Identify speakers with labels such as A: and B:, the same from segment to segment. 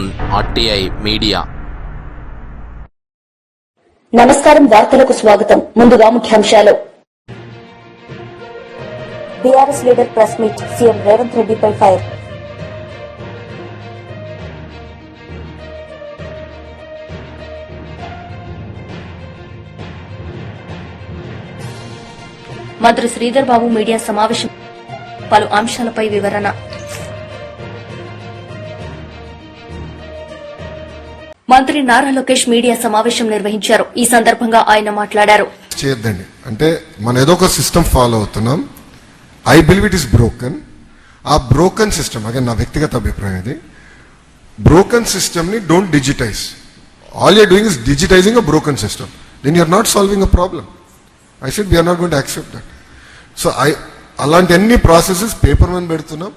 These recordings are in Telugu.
A: Zone RTI media.
B: నమస్కారం, వార్తలకు స్వాగతం. ముందుగా ముఖ్యాంశాలు. BRS leader press meet, CM Revanth రెడ్డిపై ఫైర్. మంత్రి శ్రీధర్ బాబు మీడియా సమావేశం, పలు అంశాలపై వివరణ. మంత్రి నారా లోకేష్ మీడియా సమావేశం నిర్వహించారు. ఈ సందర్భంగా ఆయన మాట్లాడారు.
C: చేయొద్దండి, అంటే మనం ఏదో ఒక సిస్టమ్ ఫాలో అవుతున్నాం. I believe it is broken. ఆ బ్రోకన్ సిస్టమ్, అదే నా వ్యక్తిగత అభిప్రాయం, ఇది బ్రోకన్ సిస్టమ్ ని don't digitize. All your doing is digitizing a broken system. Then you're not solving a problem. I said we're not going to accept that. So అలాంటి అన్ని ప్రాసెసెస్ పేపర్ మీద పెడుతున్నాం,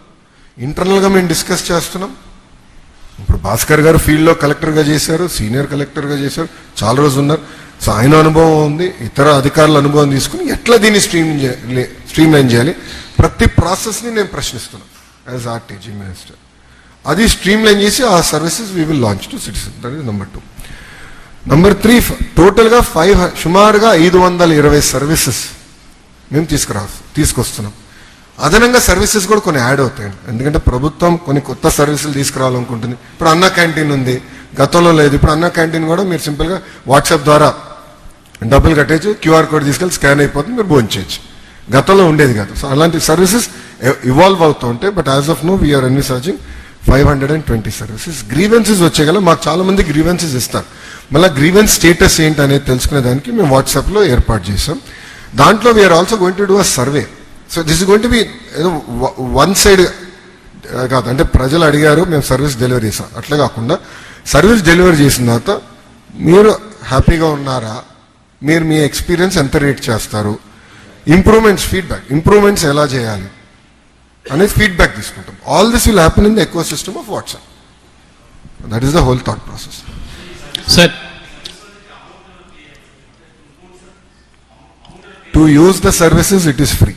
C: ఇంటర్నల్ గా మేము డిస్కస్ చేస్తున్నాం. ఇప్పుడు భాస్కర్ గారు ఫీల్డ్ లో కలెక్టర్ గా చేశారు, సీనియర్ కలెక్టర్ గా చేశారు, చాలా రోజులు ఉన్నారు. సో ఆయన అనుభవం ఉంది, ఇతర అధికారుల అనుభవం తీసుకుని ఎట్లా దీన్ని స్ట్రీమ్ లైన్ చేయాలి, ప్రతి ప్రాసెస్ ని నేను ప్రశ్నిస్తున్నాను యాజ్ ఆర్టీజీ మినిస్టర్. అది స్ట్రీమ్ లైన్ చేసి ఆ services we will launch to citizen. That is number 2. Number 3, total గా సుమారుగా 520 సర్వీసెస్ మేము తీసుకొస్తున్నాం. అదనంగా సర్వీసెస్ కూడా కొన్ని యాడ్ అవుతాయండి, ఎందుకంటే ప్రభుత్వం కొన్ని కొత్త సర్వీసులు తీసుకురావాలనుకుంటుంది. ఇప్పుడు అన్న క్యాంటీన్ ఉంది, గతంలో లేదు. ఇప్పుడు అన్న క్యాంటీన్ కూడా మీరు సింపుల్ గా వాట్సాప్ ద్వారా డబ్బులు కట్టేచ్చు, QR కోడ్ తీసుకెళ్ళి స్కాన్ అయిపోతుంది, మీరు భోజనం చేయొచ్చు. గతంలో ఉండేది కాదు. సో అలాంటి సర్వీసెస్ ఇవాల్వ్ అవుతూ ఉంటాయి. But as of now we're envisaging 520 services. Grievances వచ్చేగల మాకు చాలా మంది గ్రీవెన్సెస్ ఇస్తారు. మళ్ళీ గ్రీవెన్స్ స్టేటస్ ఏంటి అనేది తెలుసుకునే దానికి మేము వాట్సాప్ లో ఏర్పాటు చేసాం. దాంట్లో we're also going to do a survey. So this is going to be ఏదో వన్ సైడ్ కాదు, అంటే ప్రజలు అడిగారు మేము సర్వీస్ డెలివరీ చేసాం అట్లా కాకుండా, సర్వీస్ డెలివరీ చేసిన తర్వాత మీరు హ్యాపీగా ఉన్నారా, మీరు మీ ఎక్స్పీరియన్స్ ఎంత రేట్ చేస్తారు, ఇంప్రూవ్మెంట్స్ ఎలా చేయాలి అనేది ఫీడ్బ్యాక్ తీసుకుంటాం. All this will happen in the eco system of WhatsApp. That is the whole thought process.
D: Sir,
C: to use the services it is free.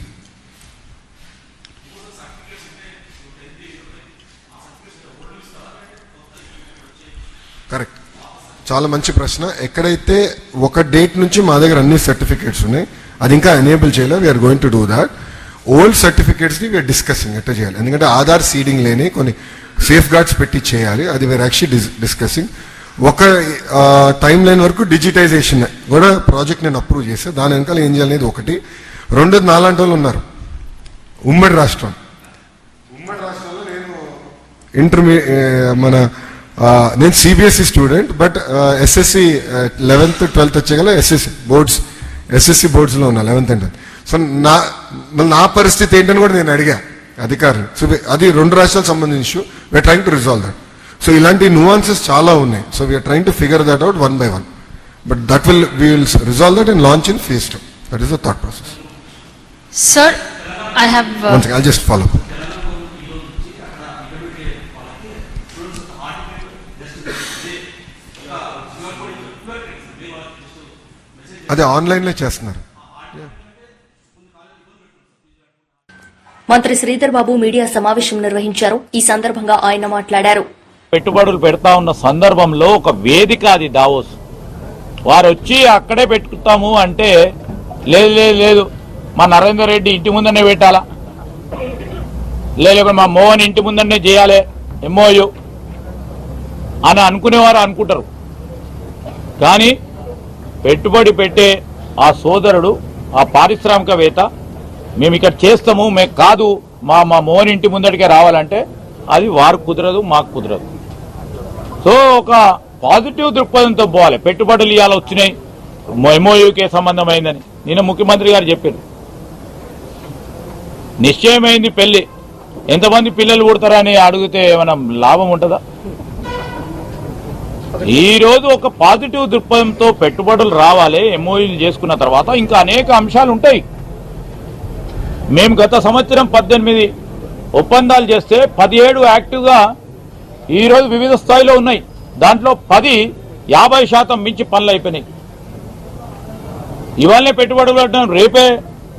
C: Correct, చాలా మంచి ప్రశ్న. ఎక్కడైతే ఒక డేట్ నుంచి మా దగ్గర అన్ని సర్టిఫికేట్స్ ఉన్నాయి, అది ఇంకా ఎనేబుల్ చేయలేదు. We're going to do that. Old certificates ని వీఆర్ డిస్కసింగ్ ఎట్లా చేయాలి, ఎందుకంటే ఆధార్ సీడింగ్ లేని కొన్ని సేఫ్ గార్డ్స్ పెట్టి చేయాలి. అది వీఆర్ యాక్చువల్లీ డిస్కసింగ్. ఒక టైం లైన్ వరకు డిజిటైజేషన్ కూడా ప్రాజెక్ట్ నేను అప్రూవ్ చేస్తే దాని వెనకాల ఏం చేయాలనేది ఒకటి. 2 నాలాంటి వాళ్ళు ఉన్నారు ఉమ్మడి రాష్ట్రంలో. నేను నేను CBSE student, but SSC 11th 12th వచ్చేగల SSC boards లో ఉన్నా 11th and 10th. సో నా పరిస్థితి ఏంటని కూడా నేను అడిగా అధికారులు. సో అది 2 రాష్ట్రాలకు సంబంధించిన issue. We're trying to resolve that. So ఇలాంటి nuances చాలా ఉన్నాయి. So we're trying to figure that out one by one. But that will resolve that and launch in phase 2. That is the thought process.
D: Sir, I have
C: I'll just follow. అదే ఆన్లైన్ లో చేస్తున్నారు.
B: మంత్రి శ్రీధర్ బాబు మీడియా సమావేశం నిర్వహించారు. ఈ సందర్భంగా ఆయన మాట్లాడారు.
E: పెట్టుబడులు పెడతా ఉన్న సందర్భంలో ఒక వేదిక అది దావోస్. వారు వచ్చి అక్కడే పెట్టుకుంటాము అంటే లేదు మా నరేందర్ రెడ్డి ఇంటి ముందనే పెట్టాలా, లేదు మా మోహన్ ఇంటి ముందనే చేయాలి MOU అని అనుకునేవారు అనుకుంటారు. కానీ పెట్టుబడి పెట్టే ఆ సోదరుడు, ఆ పారిశ్రామికవేత్త, మేము ఇక్కడ చేస్తాము, మేము కాదు మా మోహన్ ఇంటి ముందడికే రావాలంటే అది వారికి కుదరదు, మాకు కుదరదు. సో ఒక పాజిటివ్ దృక్పథంతో పోవాలి. పెట్టుబడులు ఇవాళ వచ్చినాయి, MOUకే సంబంధమైందని నిన్న ముఖ్యమంత్రి గారు చెప్పారు. నిశ్చయమైంది పెళ్లి, ఎంతమంది పిల్లలు పుడతారని అడిగితే ఏమైనా లాభం ఉంటుందా? ఈ రోజు ఒక పాజిటివ్ దృక్పథంతో పెట్టుబడులు రావాలి. MOUలు చేసుకున్న తర్వాత ఇంకా అనేక అంశాలు ఉంటాయి. మేము గత సంవత్సరం 18 ఒప్పందాలు చేస్తే 17 యాక్టివ్గా ఈరోజు వివిధ స్థాయిలో ఉన్నాయి. దాంట్లో 10 50% మించి పనులు అయిపోయినాయి. ఇవాళనే పెట్టుబడులు పెట్టడం, రేపే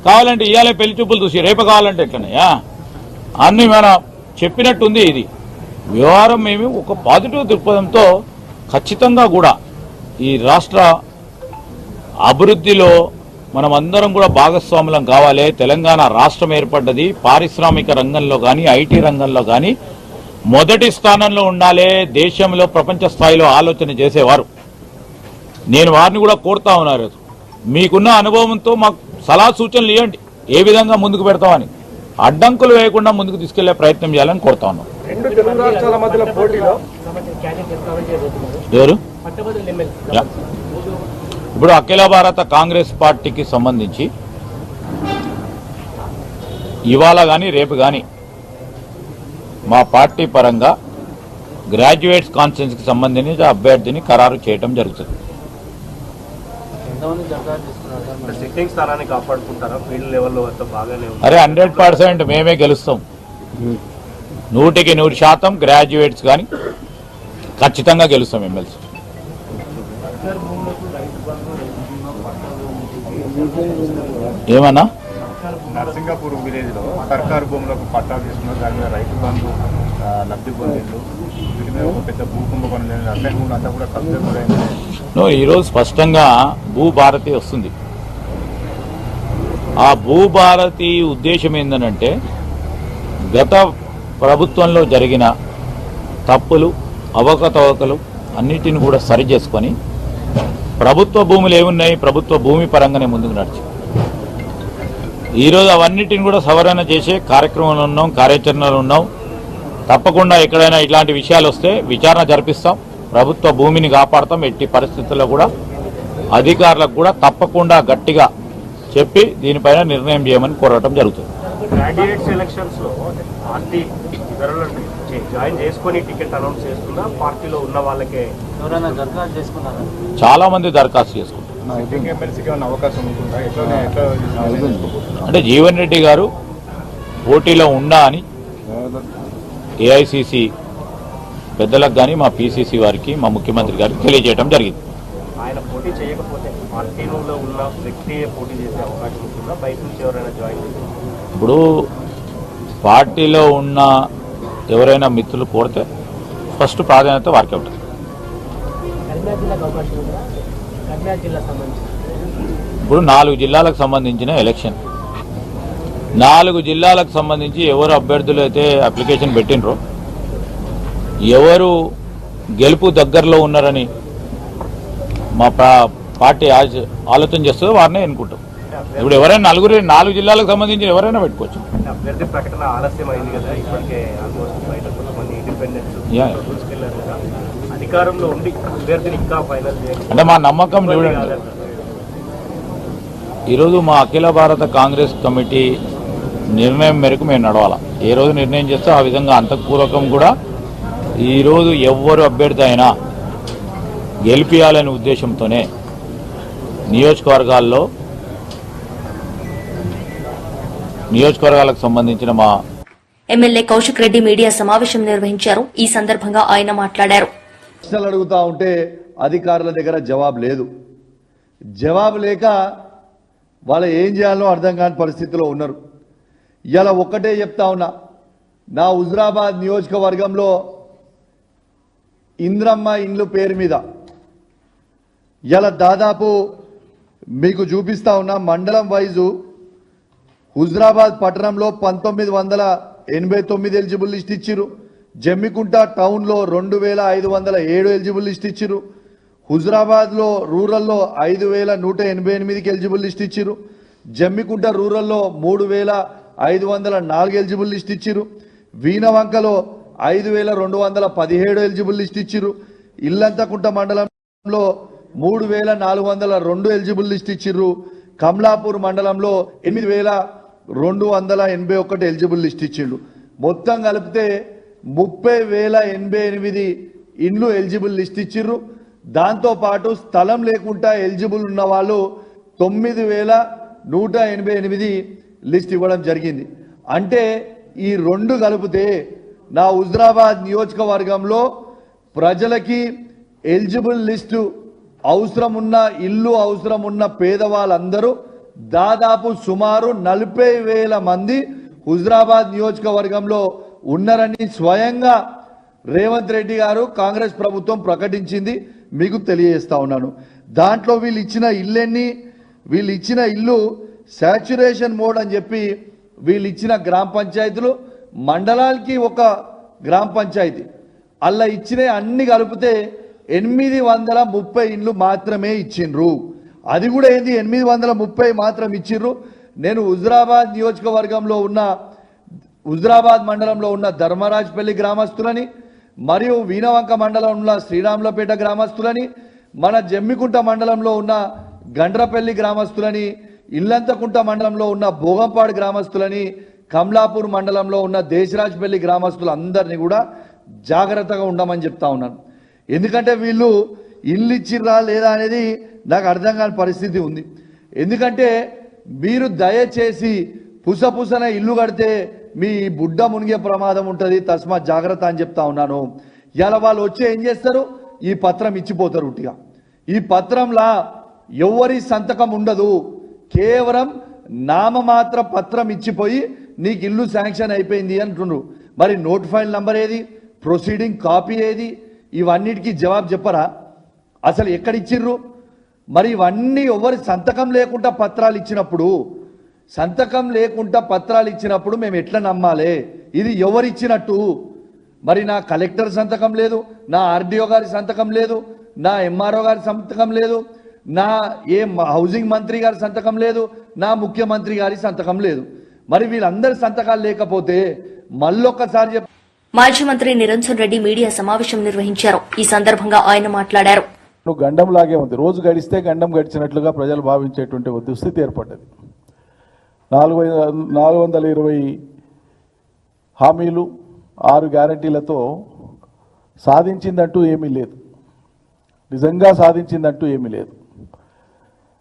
E: కావాలంటే ఇవాళే పెళ్లి చూపులు చూసి రేపే కావాలంటే ఎట్లనయ్యా? అన్ని మనం చెప్పినట్టుంది. ఇది వ్యవహారం మేము ఒక పాజిటివ్ దృక్పథంతో ఖచ్చితంగా కూడా ఈ రాష్ట్ర అభివృద్ధిలో మనం అందరం కూడా భాగస్వాములం కావాలి. తెలంగాణ రాష్ట్రం ఏర్పడ్డది పారిశ్రామిక రంగంలో కానీ ఐటీ రంగంలో కానీ మొదటి స్థానంలో ఉండాలి. దేశంలో ప్రపంచ స్థాయిలో ఆలోచన చేసేవారు. నేను వారిని కూడా కోరుతా ఉన్నారు, మీకున్న అనుభవంతో మాకు సలహా సూచనలు ఇవ్వండి, ఏ విధంగా ముందుకు పెడతామని. అడ్డంకులు వేయకుండా ముందుకు తీసుకెళ్లే ప్రయత్నం చేయాలని కోరుతా ఉన్నాం. ఎవరు ఇప్పుడు అఖిల భారత కాంగ్రెస్ పార్టీకి సంబంధించి ఇవాళ కానీ రేపు కానీ మా పార్టీ పరంగా గ్రాడ్యుయేట్స్ కాన్ఫరెన్స్కి సంబంధించి అభ్యర్థిని ఖరారు చేయడం జరుగుతుంది. అరే 100% మేమే గెలుస్తాం. 100% గ్రాడ్యుయేట్స్ కానీ ఖచ్చితంగా గెలుస్తాం ఎమ్మెల్సీ. ఏమన్నా
F: నర్సింగాపూర్ విలేజ్ లో సర్కారు భూములకు పట్టాలు తీసుకున్నారు, దాని మీద రైతు బంధు లబ్ధి పొందిండు, వీటి మీద ఒక పెద్ద భూకుంభకోణం అసైన్మెంట్ అంతా కూడా కబ్జా కూడా అయింది.
E: ఈరోజు స్పష్టంగా భూభారతి వస్తుంది. ఆ భూభారతి ఉద్దేశం ఏంటంటే గత ప్రభుత్వంలో జరిగిన తప్పులు అవకతవకలు అన్నిటిని కూడా సరి చేసుకొని ప్రభుత్వ భూములు ఏమున్నాయి ప్రభుత్వ భూమి పరంగానే ముందుకు నడిచి ఈరోజు అవన్నిటిని కూడా సవరణ చేసే కార్యక్రమంలో ఉన్నాం, కార్యాచరణలో ఉన్నాం. తప్పకుండా ఎక్కడైనా ఇట్లాంటి విషయాలు వస్తే విచారణ జరిపిస్తాం, ప్రభుత్వ భూమిని కాపాడతాం. ఎట్టి పరిస్థితుల్లో కూడా అధికారులకు కూడా తప్పకుండా గట్టిగా చెప్పి దీనిపైన నిర్ణయం చేయమని కోరటం జరుగుతుంది.
G: గ్రాడ్యుయేట్స్ ఎలక్షన్స్ లో పార్టీ జాయిన్ చేసుకొని టికెట్ అనౌన్స్ చేస్తున్నా, పార్టీలో ఉన్న వాళ్ళకే ఎవరైనా దరఖాస్తు చేసుకున్నారా?
E: చాలా మంది దరఖాస్తు చేసుకుంటారు. అంటే జీవన్ రెడ్డి గారు పోటీలో ఉండా అని ఏఐసిసి పెద్దలకు కానీ మా పిసిసి వారికి మా ముఖ్యమంత్రి గారికి తెలియజేయడం జరిగింది.
G: ఆయన పోటీ చేయకపోతే పార్టీలో ఉన్న వ్యక్తి పోటీ చేసే అవకాశం ఉంటుందా? బయట నుంచి ఎవరైనా జాయిన్ చేస్తారు?
E: ఇప్పుడు పార్టీలో ఉన్న ఎవరైనా మిత్రులు కోరితే ఫస్ట్ ప్రాధాన్యత వారికి ఉంటుంది. ఇప్పుడు 4 జిల్లాలకు సంబంధించిన ఎలక్షన్, 4 జిల్లాలకు సంబంధించి ఎవరు అభ్యర్థులు అయితే అప్లికేషన్ పెట్టినరో, ఎవరు గెలుపు దగ్గరలో ఉన్నారని మా పార్టీ ఆలోచన చేస్తుందో వారినే ఎన్నుకుంటాం. ఇప్పుడు ఎవరైనా 4 జిల్లాలకు సంబంధించిన ఎవరైనా పెట్టుకోవచ్చు.
G: అభ్యర్థి ప్రకటన ఆలస్యం అయింది కదా, ఇప్పటికే ఆల్మోస్ట్ బయట కొంతమంది ఇండిపెండెంట్స్ తీసుకెళ్లారు కదా, అధికారంలో ఉండి అభ్యర్థిని ఇంకా ఫైనల్ చేయాలి
E: అంటే మా నమ్మకం చూడండి. ఈరోజు మా అఖిల భారత కాంగ్రెస్ కమిటీ నిర్ణయం మేరకు మేము నడవాలా. ఏ రోజు నిర్ణయం చేస్తే ఆ విధంగా అంతఃపూర్వకం కూడా ఈరోజు ఎవ్వరు అభ్యర్థి అయినా గెలిపియాలనే ఉద్దేశంతోనే నియోజకవర్గాలకు సంబంధించిన మా
B: ఎమ్మెల్యే కౌశిక్ రెడ్డి మీడియా సమావేశం నిర్వహించారు. ఈ సందర్భంగా ఆయన మాట్లాడారు.
H: ప్రశ్నలు అడుగుతా ఉంటే అధికారుల దగ్గర జవాబు లేదు. జవాబు లేక వాళ్ళు ఏం చేయాలో అర్థం కాని పరిస్థితిలో ఉన్నారు. ఇలా ఒక్కటే చెప్తా ఉన్నా, నా హుజురాబాద్ నియోజకవర్గంలో ఇంద్రమ్మ ఇండ్లు పేరు మీద ఇలా దాదాపు మీకు చూపిస్తా ఉన్నా, మండలం వైజు హుజురాబాద్ పట్టణంలో 1989 ఎలిజిబుల్ లిస్ట్ ఇచ్చిరు. జమ్మికుంట టౌన్లో 2507 ఎలిజిబుల్ లిస్ట్ ఇచ్చిరు. హుజురాబాద్లో రూరల్లో 5188కి ఎలిజిబుల్ లిస్ట్ ఇచ్చిరు. జమ్మికుంట రూరల్లో 3504 ఎలిజిబుల్ లిస్ట్ ఇచ్చిరు. వీణవంకలో 5217 ఎలిజిబుల్ లిస్ట్ ఇచ్చిరు. ఇల్లంతకుంట మండలంలో 3402 ఎలిజిబుల్ లిస్ట్ ఇచ్చిర్రు. కమలాపూర్ మండలంలో 8281 ఎలిజిబుల్ లిస్ట్ ఇచ్చిండు. మొత్తం కలిపితే 30,088 ఇండ్లు ఎలిజిబుల్ లిస్ట్ ఇచ్చిర్రు. దాంతో పాటు స్థలం లేకుండా ఎలిజిబుల్ ఉన్న వాళ్ళు 9,188 లిస్ట్ ఇవ్వడం జరిగింది. అంటే ఈ రెండు కలిపితే నా హుజురాబాద్ నియోజకవర్గంలో ప్రజలకి ఎలిజిబుల్ లిస్టు అవసరం ఉన్న ఇల్లు అవసరం ఉన్న పేదవాళ్ళందరూ దాదాపు సుమారు 40,000 మంది హుజురాబాద్ నియోజకవర్గంలో ఉన్నారని స్వయంగా రేవంత్ రెడ్డి గారు కాంగ్రెస్ ప్రభుత్వం ప్రకటించింది మీకు తెలియజేస్తా ఉన్నాను. దాంట్లో వీళ్ళు ఇచ్చిన ఇల్లు శాచ్యురేషన్ మోడ్ అని చెప్పి వీళ్ళు ఇచ్చిన గ్రామ పంచాయతీలు మండలానికి ఒక గ్రామ పంచాయతీ అలా ఇచ్చిన అన్ని కలిపితే 830 ఇండ్లు మాత్రమే ఇచ్చిండ్రు. అది కూడా ఏంది 830 మాత్రం ఇచ్చిండ్రు. నేను హుజురాబాద్ నియోజకవర్గంలో ఉన్న హుజురాబాద్ మండలంలో ఉన్న ధర్మరాజ్పల్లి గ్రామస్తులని మరియు వీణవంక మండలంలో శ్రీరాములపేట గ్రామస్తులని మన జమ్మికుంట మండలంలో ఉన్న గండ్రపల్లి గ్రామస్తులని ఇల్లంతకుంట మండలంలో ఉన్న భోగంపాడు గ్రామస్తులని కమలాపూర్ మండలంలో ఉన్న దేశరాజ్పల్లి గ్రామస్తులందరినీ కూడా జాగ్రత్తగా ఉండమని చెప్తా ఉన్నాను. ఎందుకంటే వీళ్ళు ఇల్లు ఇచ్చిర్రా లేదా అనేది నాకు అర్థం కాని పరిస్థితి ఉంది. ఎందుకంటే మీరు దయచేసి పుసపుసన ఇల్లు కడితే మీ బుడ్డ మునిగే ప్రమాదం ఉంటుంది, తస్మాత్ జాగ్రత్త అని చెప్తా ఉన్నాను. ఇలా వాళ్ళు వచ్చి ఏం చేస్తారు, ఈ పత్రం ఇచ్చిపోతారు ఉట్టిగా. ఈ పత్రంలా ఎవరి సంతకం ఉండదు, కేవలం నామమాత్ర పత్రం ఇచ్చిపోయి నీకు ఇల్లు శాంక్షన్ అయిపోయింది అంటున్నారు. మరి నోట్ ఫైల్ నంబర్ ఏది, ప్రొసీడింగ్ కాపీ ఏది, ఇవన్నిటికీ జవాబు చెప్పరా? అసలు ఎక్కడిచ్చిర్రు? మరి ఇవన్నీ ఎవరి సంతకం లేకుండా పత్రాలు ఇచ్చినప్పుడు మేము ఎట్లా నమ్మాలి ఇది ఎవరిచ్చినట్టు? మరి నా కలెక్టర్ సంతకం లేదు, నా ఆర్డీఓ గారి సంతకం లేదు, నా ఎంఆర్ఓ గారి సంతకం లేదు, నా హౌసింగ్ మంత్రి గారి సంతకం లేదు, నా ముఖ్యమంత్రి గారి సంతకం లేదు. మరి వీళ్ళందరి సంతకాలు లేకపోతే మళ్ళొక్కసారి
B: మాజీ మంత్రి నిరంజన్ రెడ్డి మీడియా సమావేశం నిర్వహించారు. ఈ సందర్భంగా ఆయన మాట్లాడారు.
I: గండం లాగే ఉంది, రోజు గడిస్తే గండం గడిచినట్లుగా ప్రజలు భావించేటువంటి ఒక దుస్థితి ఏర్పడ్డది. 420 హామీలు 6 గ్యారంటీలతో సాధించిందంటూ ఏమీ లేదు, నిజంగా సాధించిందంటూ ఏమీ లేదు.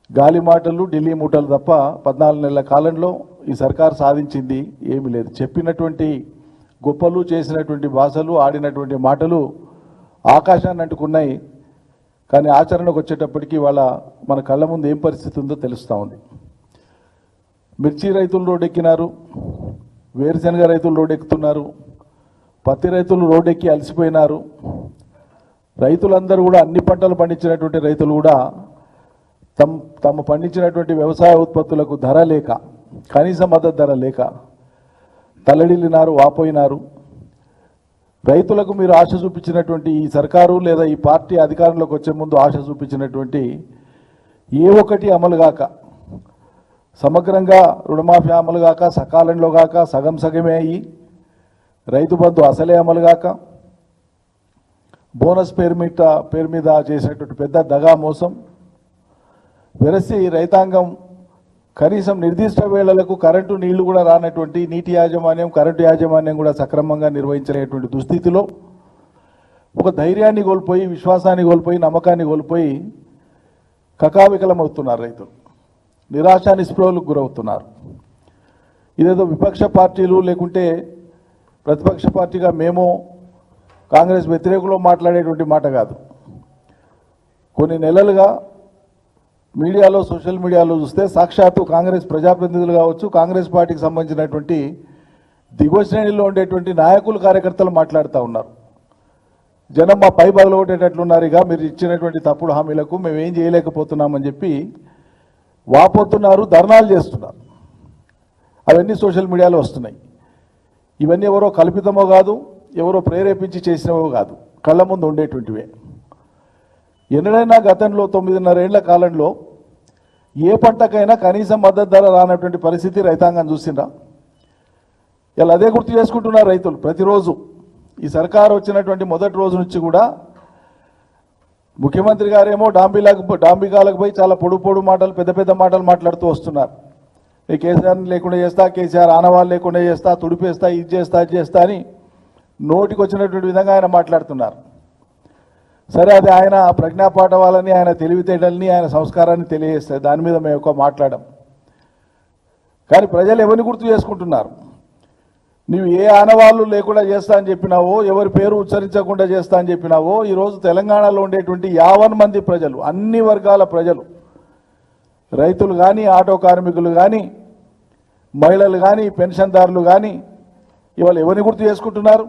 I: గాలి మాటలు ఢిల్లీ మూటలు తప్ప 14 నెలల కాలంలో ఈ సర్కార్ సాధించింది ఏమీ లేదు. చెప్పినటువంటి గొప్పలు, చేసినటువంటి భాషలు, ఆడినటువంటి మాటలు ఆకాశాన్ని అంటుకున్నాయి. కానీ ఆచరణకు వచ్చేటప్పటికి వాళ్ళ మన కళ్ళ ముందు ఏం పరిస్థితి ఉందో తెలుస్తూ ఉంది. మిర్చి రైతులు రోడ్డెక్కినారు, వేరుశనగ రైతులు రోడ్డెక్కుతున్నారు, పత్తి రైతులు రోడ్డెక్కి అలసిపోయినారు. రైతులందరూ కూడా అన్ని పంటలు పండించినటువంటి రైతులు కూడా తమ పండించినటువంటి వ్యవసాయ ఉత్పత్తులకు ధర లేక, కనీస మద్దతు ధర లేక తల్లడిల్లినారు, వాపోయినారు. రైతులకు మీరు ఆశ చూపించినటువంటి ఈ సర్కారు లేదా ఈ పార్టీ అధికారంలోకి వచ్చే ముందు ఆశ చూపించినటువంటి ఏ ఒక్కటి అమలు కాక, సమగ్రంగా రుణమాఫీ అమలు కాక, సకాలంలో కాక, సగం సగమే అయ్యి, రైతు బంధు అసలే అమలు కాక, బోనస్ పేరు మీద చేసినటువంటి పెద్ద దగా మోసం వెరసి రైతాంగం కనీసం నిర్దిష్ట వేళలకు కరెంటు నీళ్లు కూడా రానటువంటి నీటి యాజమాన్యం, కరెంటు యాజమాన్యం కూడా సక్రమంగా నిర్వహించలేటువంటి దుస్థితిలో ఒక ధైర్యాన్ని కోల్పోయి, విశ్వాసాన్ని కోల్పోయి, నమ్మకాన్ని కోల్పోయి కకావికలమవుతున్నారు రైతులు. నిరాశ నిస్పృహలకు గురవుతున్నారు. ఇదేదో విపక్ష పార్టీలు లేకుంటే ప్రతిపక్ష పార్టీగా మేము కాంగ్రెస్ వ్యతిరేకులో మాట్లాడేటువంటి మాట కాదు. కొన్ని నెలలుగా మీడియాలో, సోషల్ మీడియాలో చూస్తే సాక్షాత్తు కాంగ్రెస్ ప్రజాప్రతినిధులు కావచ్చు, కాంగ్రెస్ పార్టీకి సంబంధించినటువంటి దిగువ శ్రేణిలో ఉండేటువంటి నాయకులు, కార్యకర్తలు మాట్లాడుతూ ఉన్నారు. జనం మా పై బగలగొట్టేటట్లున్నారు, ఇక మీరు ఇచ్చినటువంటి తప్పుడు హామీలకు మేము ఏం చేయలేకపోతున్నామని చెప్పి వాపోతున్నారు, ధర్నాలు చేస్తున్నారు. అవన్నీ సోషల్ మీడియాలో వస్తున్నాయి. ఇవన్నీ ఎవరో కల్పితమో కాదు, ఎవరో ప్రేరేపించి చేసినవో కాదు, కళ్ళ ముందు ఉండేటువంటివే. ఎన్నడైనా గతంలో 9.5 ఏళ్ల కాలంలో ఏ పంటకైనా కనీసం మద్దతు ధర రానటువంటి పరిస్థితి రైతాంగం చూసిండ్రా? ఇలా అదే గుర్తు చేసుకుంటున్నారు రైతులు ప్రతిరోజు. ఈ సర్కారు వచ్చినటువంటి మొదటి రోజు నుంచి కూడా ముఖ్యమంత్రి గారేమో డాంబికాలకు పోయి చాలా పొడు మాటలు, పెద్ద మాటలు మాట్లాడుతూ వస్తున్నారు. ఈ కేసీఆర్ని లేకుండా చేస్తా, కేసీఆర్ ఆనవాళ్ళు లేకుండా చేస్తా, తుడిపేస్తా, ఇది చేస్తా అని నోటికి వచ్చినటువంటి విధంగా ఆయన మాట్లాడుతున్నారు. సరే, అది ఆయన ప్రజ్ఞాపాఠవాలని, ఆయన తెలివితేటల్ని, ఆయన సంస్కారాన్ని తెలియజేస్తాయి. దాని మీద మేము ఎక్కువ మాట్లాడడం. కానీ ప్రజలు ఎవరిని గుర్తు చేసుకుంటున్నారు? నువ్వు ఏ ఆనవాళ్ళు లేకుండా చేస్తా అని చెప్పినావో, ఎవరి పేరు ఉచ్చరించకుండా చేస్తా అని చెప్పినావో, ఈరోజు తెలంగాణలో ఉండేటువంటి 50 మంది ప్రజలు, అన్ని వర్గాల ప్రజలు, రైతులు కానీ, ఆటో కార్మికులు కానీ, మహిళలు కానీ, పెన్షన్దారులు కానీ, ఇవాళ ఎవరిని గుర్తు చేసుకుంటున్నారు?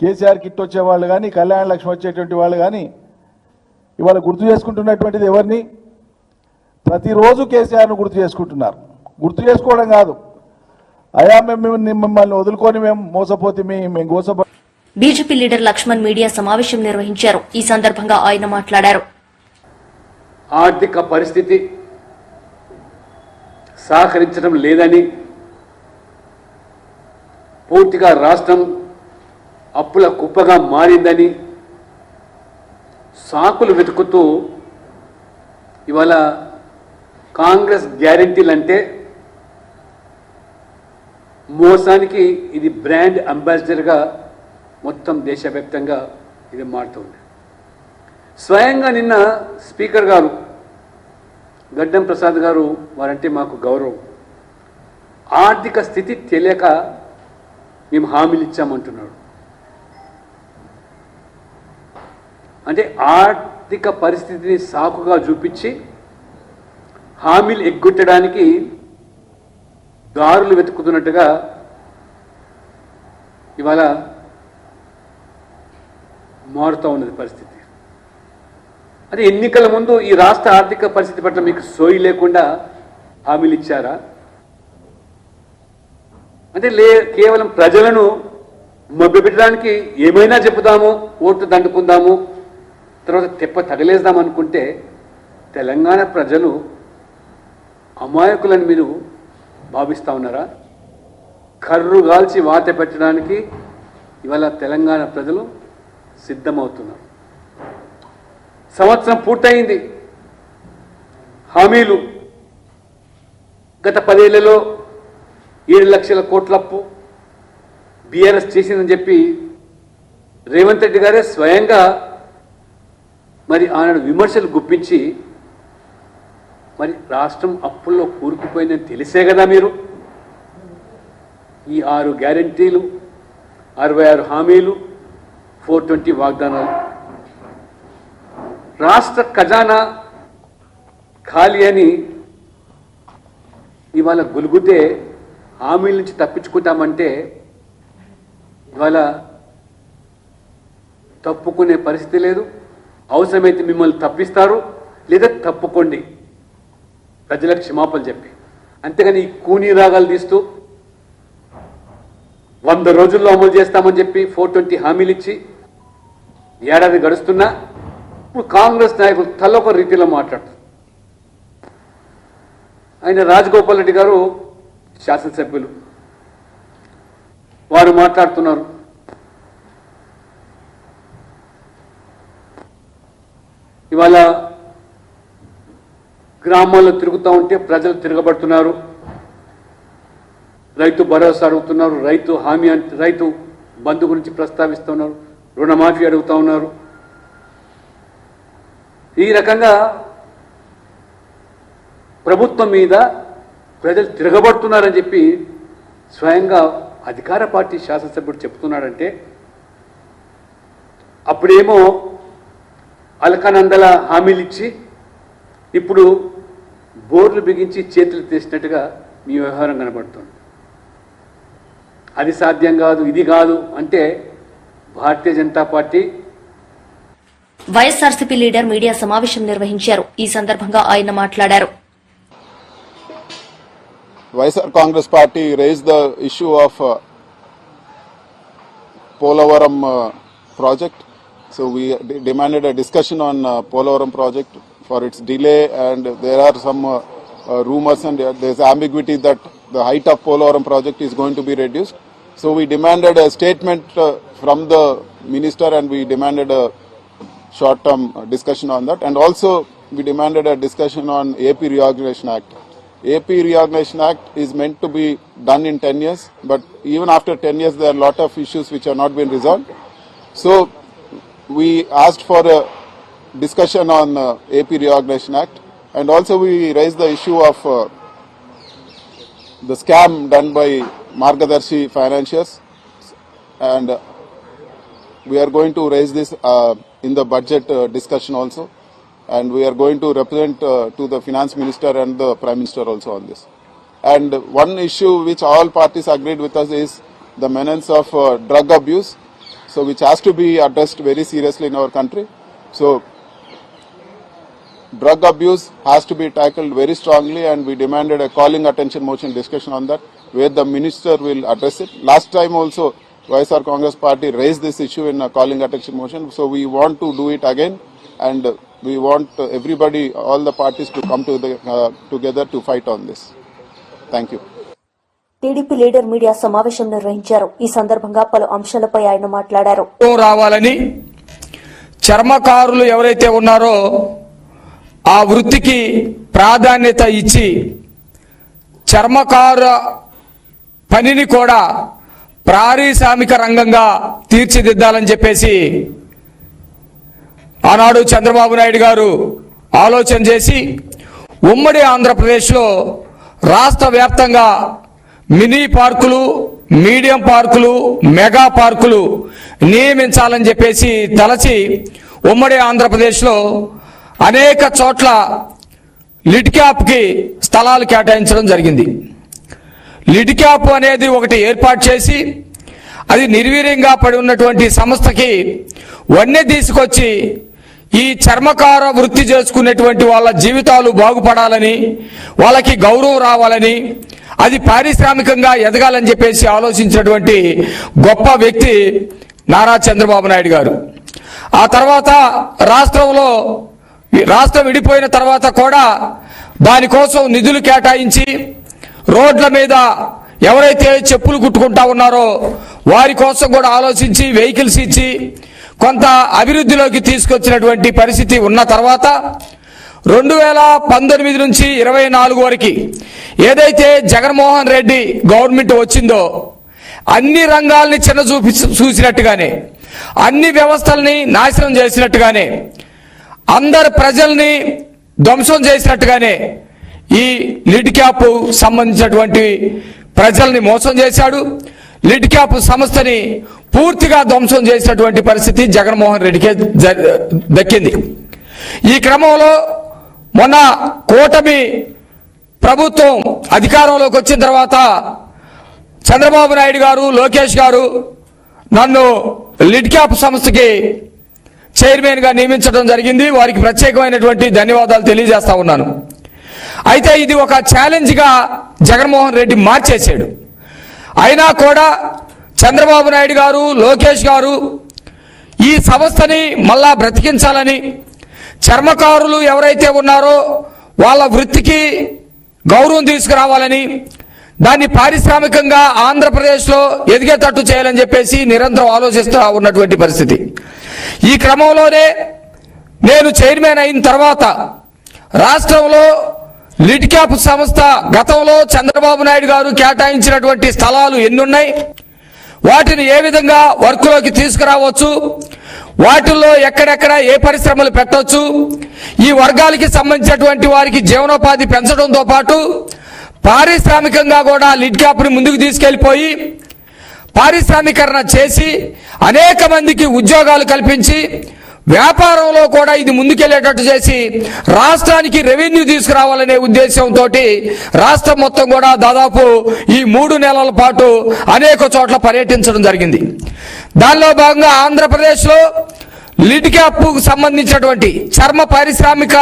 I: కేసీఆర్ కిట్ వచ్చేవాళ్ళు కానీ కళ్యాణ లక్ష్మి వచ్చేటువంటి వాళ్ళు కానీ ఇవాళ గుర్తు చేసుకుంటున్నటువంటిది ఎవరిని? ప్రతిరోజు కేసీఆర్ను గుర్తు చేసుకుంటున్నారు. గుర్తు చేసుకోవడం కాదు, అయా మేము మిమ్మల్ని వదులుకొని మేము మోసపోతే మేము గోసపో.
B: బీజేపీ లీడర్ లక్ష్మణ్ మీడియా సమావేశం నిర్వహించారు. ఈ సందర్భంగా ఆయన మాట్లాడారు.
J: ఆర్థిక పరిస్థితి సహకరించడం లేదని, పూర్తిగా రాష్ట్రం అప్పుల కుప్పగా మారిందని సాకులు వెతుకుతూ ఇవాళ కాంగ్రెస్ గ్యారెంటీలంటే మోసానికి ఇది బ్రాండ్ అంబాసిడర్గా మొత్తం దేశవ్యాప్తంగా ఇది మారుతుంది. స్వయంగా నిన్న స్పీకర్ గారు గడ్డం ప్రసాద్ గారు వారంటే మాకు గౌరవం, ఆర్థిక స్థితి తెలియక మేము హామీలు ఇచ్చామంటున్నాడు. అంటే ఆర్థిక పరిస్థితిని సాకుగా చూపించి హామీలు ఎగ్గొట్టడానికి దారులు వెతుకుతున్నట్టుగా ఇవాళ మారుతూ ఉన్నది పరిస్థితి. అంటే ఎన్నికల ముందు ఈ రాష్ట్ర ఆర్థిక పరిస్థితి పట్ల మీకు సోయి లేకుండా హామీలు ఇచ్చారా? అంటే కేవలం ప్రజలను మభ్యపెట్టడానికి ఏమైనా చెప్పుదాము, ఓట్లు దండుకుందాము, తర్వాత తెప్ప తగలేద్దాం అనుకుంటే తెలంగాణ ప్రజలు అమాయకులను మీరు భావిస్తూ ఉన్నారా? కర్రు గాల్చి వాత పెట్టడానికి ఇవాళ తెలంగాణ ప్రజలు సిద్ధమవుతున్నారు. సంవత్సరం పూర్తయింది. హామీలు గత 10 ఏళ్లలో 7 లక్షల కోట్ల అప్పు బీఆర్ఎస్ చేసిందని చెప్పి రేవంత్ రెడ్డి గారే స్వయంగా మరి ఆనాడు విమర్శలు గుప్పించి మరి రాష్ట్రం అప్పుల్లో కూరుకుపోయిందని తెలిసే కదా మీరు ఈ 6 గ్యారెంటీలు, 66 హామీలు, 420 వాగ్దానాలు. రాష్ట్ర ఖజానా ఖాళీ అని ఇవాళ గొలుగుతే హామీల నుంచి తప్పించుకుంటామంటే ఇవాళ తప్పుకునే పరిస్థితి లేదు. అవసరమైతే మిమ్మల్ని తప్పిస్తారు, లేదా తప్పుకోండి ప్రజలకు క్షమాపణ చెప్పి. అంతేగాని ఈ కూనీ రాగాలు తీస్తూ 100 రోజుల్లో అమలు చేస్తామని చెప్పి 420 హామీలు ఇచ్చి ఏడాది గడుస్తున్నా ఇప్పుడు కాంగ్రెస్ నాయకులు తల్లొక రీతిలో మాట్లాడుతారు. ఆయన రాజగోపాల్ రెడ్డి గారు శాసనసభ్యులు వారు మాట్లాడుతున్నారు. ఇవాళ గ్రామాల్లో తిరుగుతూ ఉంటే ప్రజలు తిరగబడుతున్నారు, రైతు భరోసా అడుగుతున్నారు, రైతు హామీ రైతు బంధు గురించి ప్రస్తావిస్తున్నారు, రుణమాఫీ అడుగుతూ ఉన్నారు. ఈ రకంగా ప్రభుత్వం మీద ప్రజలు తిరగబడుతున్నారని చెప్పి స్వయంగా అధికార పార్టీ శాసనసభ్యుడు చెప్తున్నాడంటే అప్పుడేమో అలకానందల హామీలు ఇచ్చి ఇప్పుడు బోర్లు బిగించి చేతులు తీసినట్టుగా మీ వ్యవహారం కనబడుతుంది. అది సాధ్యం కాదు, ఇది కాదు అంటే భారతీయ జనతా పార్టీ.
B: వైఎస్ఆర్సీపీ లీడర్ మీడియా సమావేశం నిర్వహించారు. ఈ సందర్భంగా ఆయన మాట్లాడారు.
K: YSR Congress Party raised the issue of Polavaram project. So we demanded a discussion on Polavaram project for its delay, and there are some rumors and there's ambiguity that the height of Polavaram project is going to be reduced. So we demanded a statement from the minister, and we demanded a short-term discussion on that, and also we demanded a discussion on AP Reorganization Act. AP Reorganization Act is meant to be done in 10 years, but even after 10 years there are a lot of issues which have not been resolved. So we asked for a discussion on AP Reorganization Act, and also we raised the issue of the scam done by Margadarshi Financiers, and we are going to raise this in the budget discussion also. And we are going to represent to the finance minister and the prime minister also on this. And one issue which all parties agreed with us is the menace of drug abuse. so which has to be addressed very seriously in our country. So drug abuse has to be tackled very strongly, and we demanded a calling attention motion discussion on that, where the minister will address it. Last time also, YSR Congress Party raised this issue in a calling attention motion, so we want to do it again, and we want everybody, all the parties to come together to fight on this. Thank you.
B: TDP leader media సమావేశం నిర్వహించారు. ఈ సందర్భంగా పలు అంశాలపై ఆయన మాట్లాడారు.
L: రావాలని చర్మకారులు ఎవరైతే ఉన్నారో ఆ వృత్తికి ప్రాధాన్యత ఇచ్చి చర్మకారు పనిని కూడా పారిశ్రామిక రంగంగా తీర్చిదిద్దాలని చెప్పేసి ఆనాడు చంద్రబాబు నాయుడు గారు ఆలోచన చేసి ఉమ్మడి ఆంధ్రప్రదేశ్లో రాష్ట్ర వ్యాప్తంగా మినీ పార్కులు, మీడియం పార్కులు, మెగా పార్కులు నియమించాలని చెప్పేసి తలచి ఉమ్మడి ఆంధ్రప్రదేశ్లో అనేక చోట్ల లిడ్ క్యాప్కి స్థలాలు కేటాయించడం జరిగింది. లిడ్ క్యాప్ అనేది ఒకటి ఏర్పాటు చేసి అది నిర్వీర్యంగా పడి ఉన్నటువంటి సంస్థకి వన్నె తీసుకొచ్చి ఈ చర్మకార వృత్తి చేసుకునేటువంటి వాళ్ళ జీవితాలు బాగుపడాలని, వాళ్ళకి గౌరవం రావాలని, అది పారిశ్రామికంగా ఎదగాలని చెప్పేసి ఆలోచించినటువంటి గొప్ప వ్యక్తి నారా చంద్రబాబు నాయుడు గారు. ఆ తర్వాత రాష్ట్రం విడిపోయిన తర్వాత కూడా దానికోసం నిధులు కేటాయించి రోడ్ల మీద ఎవరైతే చెప్పులు కుట్టుకుంటా ఉన్నారో వారి కోసం కూడా ఆలోచించి వెహికల్స్ ఇచ్చి కొంత అభివృద్ధిలోకి తీసుకొచ్చినటువంటి పరిస్థితి ఉన్న తర్వాత 2019 నుంచి 24 వరకు ఏదైతే జగన్మోహన్ రెడ్డి గవర్నమెంట్ వచ్చిందో అన్ని రంగాల్ని చూసినట్టుగానే, అన్ని వ్యవస్థల్ని నాశనం చేసినట్టుగానే, అందరు ప్రజల్ని ధ్వంసం చేసినట్టుగానే ఈ లిడ్ క్యాప్ సంబంధించినటువంటి ప్రజల్ని మోసం చేశాడు. లిడ్ క్యాప్ సంస్థని పూర్తిగా ధ్వంసం చేసినటువంటి పరిస్థితి జగన్మోహన్ రెడ్డికే దక్కింది. ఈ క్రమంలో మొన్న కూటమి ప్రభుత్వం అధికారంలోకి వచ్చిన తర్వాత చంద్రబాబు నాయుడు గారు, లోకేష్ గారు నన్ను లిడ్ క్యాప్ సంస్థకి చైర్మన్ గా నియమించడం జరిగింది. వారికి ప్రత్యేకమైనటువంటి ధన్యవాదాలు తెలియజేస్తా ఉన్నాను. అయితే ఇది ఒక ఛాలెంజ్ గా జగన్మోహన్ రెడ్డి మార్చేశాడు. అయినా కూడా చంద్రబాబు నాయుడు గారు, లోకేష్ గారు ఈ సంస్థని మళ్ళా బ్రతికించాలని, చర్మకారులు ఎవరైతే ఉన్నారో వాళ్ళ వృత్తికి గౌరవం తీసుకురావాలని, దాన్ని పారిశ్రామికంగా ఆంధ్రప్రదేశ్లో ఎదిగేటట్టు చేయాలని చెప్పేసి నిరంతరం ఆలోచిస్తూ ఉన్నటువంటి పరిస్థితి. ఈ క్రమంలోనే నేను చైర్మన్ అయిన తర్వాత రాష్ట్రంలో లిడ్ క్యాప్ సంస్థ గతంలో చంద్రబాబు నాయుడు గారు కేటాయించినటువంటి స్థలాలు ఎన్నున్నాయి, వాటిని ఏ విధంగా వర్క్లోకి తీసుకురావచ్చు, వాటిల్లో ఎక్కడెక్కడ ఏ పరిశ్రమలు పెట్టవచ్చు, ఈ వర్గాలకి సంబంధించినటువంటి వారికి జీవనోపాధి పెంచడంతో పాటు పారిశ్రామికంగా కూడా లిడ్ క్యాప్ని ముందుకు తీసుకెళ్లిపోయి పారిశ్రామీకరణ చేసి అనేక మందికి ఉద్యోగాలు కల్పించి వ్యాపారంలో కూడా ఇది ముందుకెళ్లేటట్టు చేసి రాష్ట్రానికి రెవెన్యూ తీసుకురావాలనే ఉద్దేశంతో రాష్ట్రం మొత్తం కూడా దాదాపు ఈ 3 నెలల పాటు అనేక చోట్ల పర్యటించడం జరిగింది. దానిలో భాగంగా ఆంధ్రప్రదేశ్లో లిడ్ క్యాప్ సంబంధించినటువంటి చర్మ పారిశ్రామిక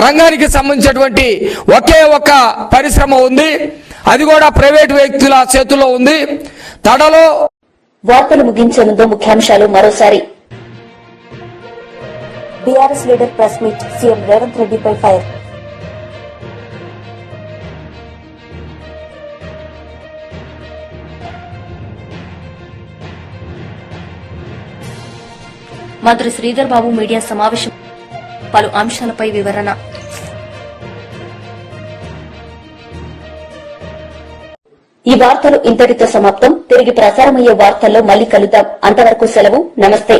L: రంగానికి సంబంధించినటువంటి ఒకే ఒక పరిశ్రమ ఉంది. అది కూడా ప్రైవేట్ వ్యక్తుల చేతుల్లో ఉంది. తడలో
B: వార్తలు ముగించే ముందు ముఖ్యాంశాలు మరోసారి. BRS leader press meet, CM Revanth రెడ్డిపై ఫైర్. మంత్రి శ్రీధర్ బాబు మీడియా సమావేశం, పలు అంశాలపై వివరణ. ఈ వార్తలు ఇంతటితో సమాప్తం. తిరిగి ప్రసారమయ్యే వార్తల్లో మళ్లీ కలుద్దాం. అంతవరకు సెలవు. నమస్తే.